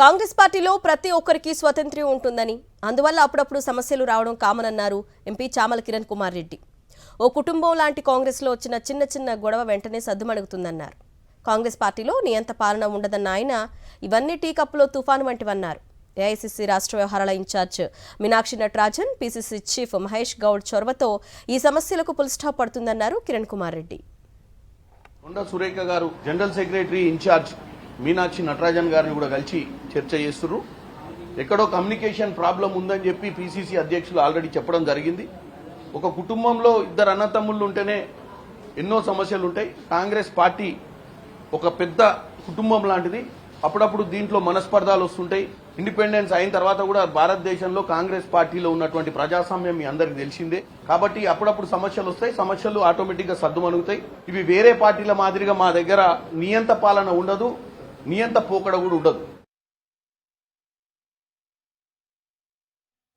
కాంగ్రెస్ పార్టీలో ప్రతి ఒక్కరికి స్వతంత్రం ఉంటుందని అందువల్ల అప్పుడప్పుడు సమస్యలు రావడం కామన్ అన్నారు ఎంపీ చామల కిరణ్ కుమార్ రెడ్డి. ఓ కుటుంబం లాంటి కాంగ్రెస్లో వచ్చిన చిన్న చిన్న గొడవ వెంటనే సద్దుమణుగుతుందన్నారు. కాంగ్రెస్ పార్టీలో నియంత పాలన ఉండదన్న ఆయన ఇవన్నీ టీ కప్పులో తుఫాను వంటివన్నారు. ఏఐసీసీ రాష్ట్ర వ్యవహారాల in charge Meenakshi Natarajan, PCC chief Mahesh Goud చొరవతో ఈ సమస్యలకు ఫుల్ స్టాప్ పడుతుందన్నారు కిరణ్ కుమార్ రెడ్డి. కొండా సురేఖ గారు general secretary in charge Meenakshi Natarajan గారిని కూడా కలిసి చర్చ చేస్తున్నారు. ఎక్కడో కమ్యూనికేషన్ ప్రాబ్లం ఉందని చెప్పి పీసీసీ అధ్యక్షులు ఆల్రెడీ చెప్పడం జరిగింది. ఒక కుటుంబంలో ఇద్దరు అన్నతమ్ముళ్ళు ఉంటేనే ఎన్నో సమస్యలు ఉంటాయి. కాంగ్రెస్ పార్టీ ఒక పెద్ద కుటుంబం లాంటిది. అప్పుడప్పుడు దీంట్లో మనస్పర్ధాలు వస్తుంటాయి. ఇండిపెండెన్స్ అయిన తర్వాత కూడా భారతదేశంలో కాంగ్రెస్ పార్టీలో ఉన్నటువంటి ప్రజాస్వామ్యం మీ అందరికి తెలిసిందే. కాబట్టి అప్పుడప్పుడు సమస్యలు వస్తాయి. సమస్యలు ఆటోమేటిక్ గా సద్దుమణుగుతాయి. ఇవి వేరే పార్టీల మాదిరిగా మా దగ్గర నియంత పాలన ఉండదు, నియంత పోకడ కూడా ఉండదు.